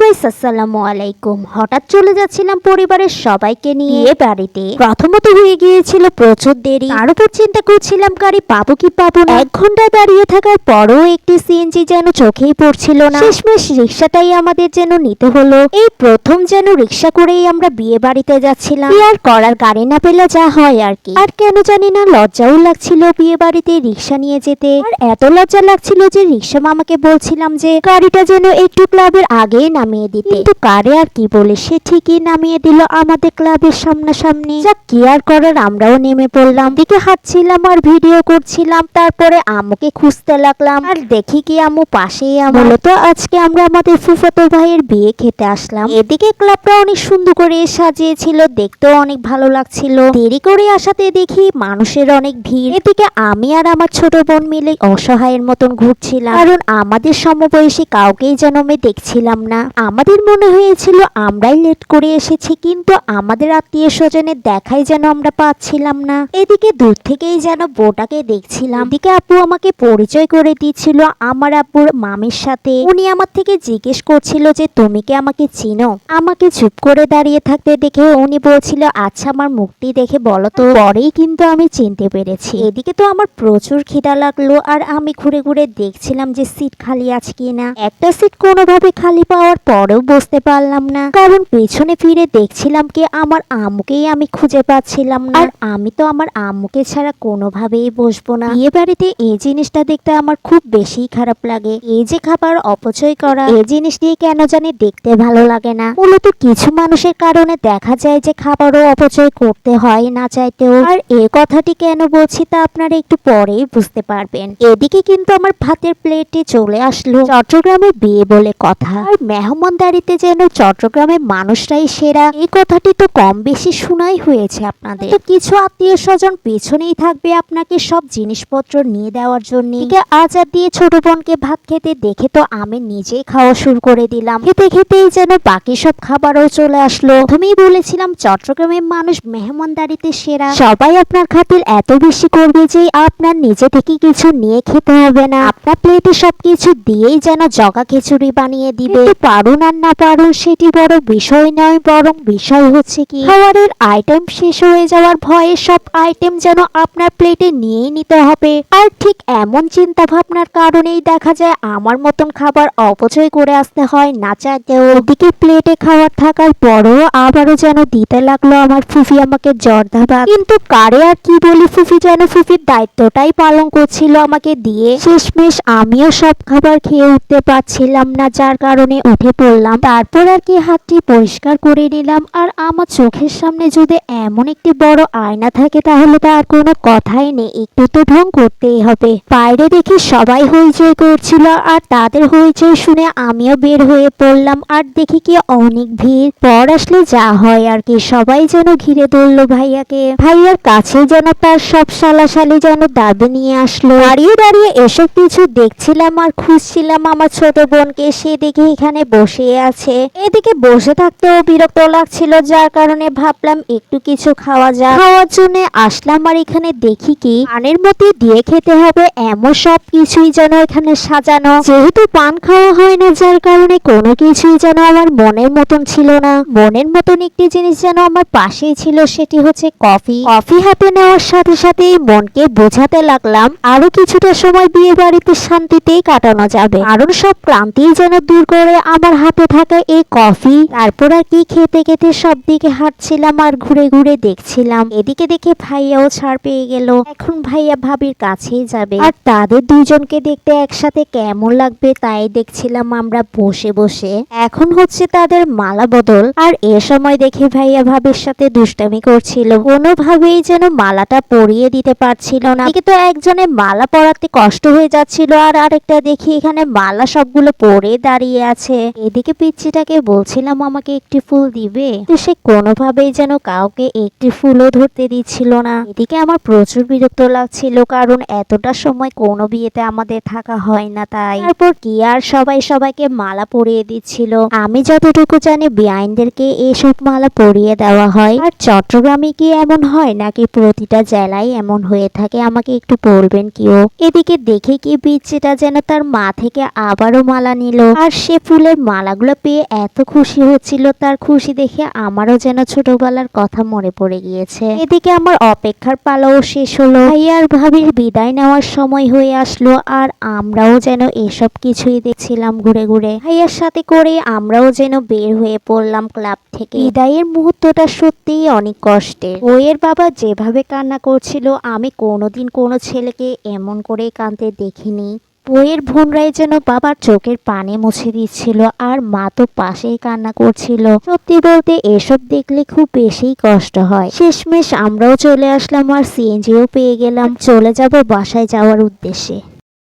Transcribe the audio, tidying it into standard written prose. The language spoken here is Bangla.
গাইস আসসালামু আলাইকুম। হঠাৎ চলে যাচ্ছিলাম পরিবারের সবাইকে নিয়ে বাড়িতে। প্রথমত হয়ে গিয়েছিল প্রচুর দেরি, তার উপর চিন্তা করছিলাম গাড়ি পাবো কি পাবো না। 1 ঘন্টা দাঁড়িয়ে থাকার পরও একটি সিএনজি যেন চোখেই পড়ছিল না। শেষমেশ রিক্সাটাই আমাদের যেন নিতে হলো। এই প্রথম যেন রিক্সা করেই আমরা বিয়ে বাড়িতে যাচ্ছিলাম। আর করার গাড়ি না পেলে যা হয় আর কি। আর কেন জানি না লজ্জাও লাগছিল বিয়ে বাড়িতে রিক্সা নিয়ে যেতে। আর এত লজ্জা লাগছিল যে রিক্সা মামাকে বলছিলাম যে গাড়িটা যেন একটু ক্লাবের আগে নামিয়ে দিতে, কিন্তু কারে আর কি বলে সে ঠিকই নামিয়ে দিল আমাদের ক্লাবের সামনাসামনি। যা কি আর করার আমরাও নেমে পড়লাম। দিকে হাঁটছিলাম আর ভিডিও করছিলাম। তারপরে আম্মুকে খুঁজতে লাগলাম আর দেখি কি আম্মু পাশেই। মূলত আজকে আমরা আমাদের ফুফাতো ভাইয়ের বিয়ে খেতে আসলাম। এদিকে ক্লাবটা অনেক সুন্দর করে সাজিয়েছিল, দেখতেও অনেক ভালো লাগছিল। দেরি করে আসাতে দেখি মানুষের অনেক ভিড়। এদিকে আমি আর আমার ছোট বোন মিলে অসহায়ের মতন ঘুরছিলাম, কারণ আমাদের সমবয়সী কাউকেই যেন আমি দেখছিলাম না। আমাদের মনে হয়েছিল আমরাই লেট করে এসেছি, কিন্তু আমাদের আত্মীয় স্বজনের দেখাই যেন আমরা পাচ্ছিলাম না। এদিকে দূর থেকেই যেন বউটাকে দেখছিলাম। এদিকে আপু আমাকে পরিচয় করে দিচ্ছিল আমার আব্বুর মামির সাথে। উনি আমার থেকে জিজ্ঞেস করছিল যে তুমি কি আমাকে চিনো। আমাকে চুপ করে দাঁড়িয়ে থাকতে দেখে উনি বলছিল আচ্ছা আমার মুখটি দেখে বলো তো। পরেই কিন্তু আমি চিনতে পেরেছি। এদিকে তো আমার প্রচুর খিদা লাগলো আর আমি ঘুরে ঘুরে দেখছিলাম যে সিট খালি আছে কিনা। একটা সিট কোনোভাবে খালি পাওয়ার পরেও বসতে পারলাম না, কারণ পেছনে ফিরে দেখছিলাম কি আমার আম্মুকেই আমি খুঁজে পাচ্ছিলাম না। আর আমি তো আমার আম্মুকে ছাড়া কোনোভাবেই বসবো না। বিয়ে বাড়িতে এই জিনিসটা দেখতে আমার খুব বেশি খারাপ লাগে। এই যে খাবার অপচয় করা, এই জিনিসটি কেন জানি দেখতে ভালো লাগে না। মূলত কিছু মানুষের কারণে দেখা যায় যে খাবারও অপচয় করতে হয় না চাইতেও। আর এই কথাটি কেন বলছি তা আপনারা একটু পরেই বুঝতে পারবেন। এদিকে কিন্তু আমার ভাতের প্লেটে চলে আসলো। চট্টগ্রামে বিয়ে বলে কথা, আর মেহমানদারিতে যেন চট্টগ্রামের মানুষরাই সেরা, এই কথাটি তো কম বেশি শোনাই হয়েছে আপনাদের। তো কিছু আত্মীয় স্বজন পেছনেই থাকবে আপনাকে সব জিনিসপত্র নিয়ে দেওয়ার জন্য। আচার দিয়ে ছোট বোনকে ভাত খেতে দেখে তো আমি নিজেই খাওয়া শুরু করে দিলাম। খেতে খেতেই যেন বাকি সব খাবারও চলে আসলো। প্রথমেই বলেছিলাম চট্টগ্রামের মানুষ মেহমানদারিতে সেরা। সবাই আপনার খাতির এত বেশি করবে যে আপনার নিজে থেকে কিছু নিয়ে খেতে হবে না। আপনার প্লেটে সবকিছু দিয়েই যেন জগা খিচুড়ি বানিয়ে দিবে। পারুন আর না পারুন সেটি বড় বিষয় নয়, বরং বিষয় হচ্ছে কি খাবারের আইটেম শেষ হয়ে যাওয়ার ভয়ে সব আইটেম যেন আপনার প্লেটে নিয়েই নিতে হবে। আর ঠিক এমন চিন্তা ভাবনার কারণেই দেখা যায় আমার মতন খাবার অপচয় করে আসতে হয় না চাইতেও। ওদিকে প্লেটে খাবার থাকার পরও আবারও যেন দিতে লাগলো আমার ফুফি আমাকে জর্দা ভাত। কিন্তু কারে আর কি বলি, ফুফি যেন ফুফির দায়িত্বটাই পালন করছিল আমাকে দিয়ে। শেষমেশ আমিও সব খাবার খেয়ে উঠতে পারছিলাম না, যার কারণে উঠে পড়লাম। তারপর আর কি হাতটি পরিষ্কার করে নিলাম। আর আমার চোখের সামনে যদি এমন একটি বড় আয়না থাকে তাহলে তো আর কোনো কথাই নেই, একটু তো ঢং করতেই হবে। বাইরে দেখে সবাই হইচই করছিল, আর তাদের হইচই শুনে আমিও বের হয়ে পড়লাম। আর দেখি কি অনেক ভিড়। পর আসলে যা হয় আর কি, সবাই যেন ঘিরে ধরলো ভাইয়াকে। ভাইয়ার কাছে যেন তার সব শালাশালি যেন দাবি নিয়ে আসলো। দাঁড়িয়ে দাঁড়িয়ে এসব কিছু দেখছিলাম আর খুঁজছিলাম আমার ছোট বোনকে। সে দেখে এখানে বসে আছে। এদিকে বসে থাকতেও বিরক্ত লাগছিল, যার কারণে ভাবলাম একটু কিছু খাওয়া যাক। খাওয়ার জন্য আসলাম আর এখানে দেখি কি পানের মধ্যে দিয়ে খেতে হবে এমন সব কিছুই যেন এখানে সাজানো। যেহেতু পান খাওয়া হয় না, যার কারণে কোনো কিছুই যেন আমার মনের মতন ছিল না। মনের মতন একটি জিনিস যেন আমার পাশেই ছিল, সেটি হচ্ছে কফি। কফি হাতে নেওয়ার সাথে সাথেই মনকে বোঝাতে লাগলাম আরো কিছুটা সময় বিয়ে বাড়িতে শান্তিতেই কাটানো যাবে, কারণ সব ক্লান্তি যেন দূর করে আমার হাতে থাকা এই কফি। তারপর আর কি খেতে খেতে সব দিকে হাঁটছিলাম আর ঘুরে ঘুরে দেখছিলাম। এদিকে দেখে ভাইয়াও ছাড় পেয়ে গেল। এখন ভাইয়া ভাবির কাছেই যাবে, আর তাদের দুইজনকে দেখতে একসাথে কেমন লাগবে তাই দেখছিলাম আমরা বসে বসে। এখন হচ্ছে তাদের মালা বদল, আর এ সময় দেখে ভাইয়া ভাবির সাথে দুষ্টামি করছিল। কোনোভাবেই যেন মালাটা পরিয়ে দিতে পারছিল না। কিন্তু একজনের মালা পরাতে কষ্ট হয়ে যাচ্ছিল, আর আরেকটা দেখি এখানে মালা সবগুলো পরে দাঁড়িয়ে আছে। এদিকে পিচ্চিটাকে বলছিলাম আমাকে একটি ফুল দিবে, তো সে কোনোভাবেই যেন কাউকে একটি ফুলও ধরতে দিচ্ছিল না। এদিকে আমার প্রচুর বিরক্ত লাগছিল, কারণ এতটা সময় কোনো বিয়েতে আমাদের থাকা হয় না তাই। তারপর কি আর সবাই সবাইকে মালা পরিয়ে দিচ্ছিল। আমি যতটুকু জানি বিআইনদেরকে এসব মালা পরিয়ে দেওয়া হয়। আর চট্টগ্রামে কি এমন হয় নাকি প্রতিটা জেলায় এমন হয়ে থাকে, আমাকে একটু বলবেন কেউ। এদিকে দেখে কি পিচ্চিটা যেন তার মা থেকে আবারও মালা নিল, আর সে ফুলের মালাগুলো পেয়ে এত খুশি হচ্ছিল, তার খুশি দেখে আমারও যেন ছোটবেলার কথা মনে পড়ে গিয়েছে। এদিকে আমার অপেক্ষার পালাও শেষ হলো, ভাইয়া আর ভাবির বিদায় নেওয়ার সময় হয়ে আসলো, আর আমরাও যেন এসব কিছুই দেখছিলাম ঘুরে ঘুরে। ভাইয়ার সাথে করে আমরাও যেন বের হয়ে পড়লাম ক্লাব থেকে। বিদায়ের মুহূর্তটা সত্যিই অনেক কষ্টের। বইয়ের বাবা যেভাবে কান্না করছিল, আমি কোনোদিন কোনো ছেলেকে এমন করে কাঁদতে দেখিনি। বইয়ের বোনরাই যেন বাবার চোখের পানি মুছে দিচ্ছিল, আর মা তো পাশেই কান্না করছিল। সত্যি বলতে এসব দেখলে খুব বেশি কষ্ট হয়। শেষমেশ আমরাও চলে আসলাম, আর সিএনজিও পেয়ে গেলাম, চলে যাব বাসায় যাওয়ার উদ্দেশ্যে।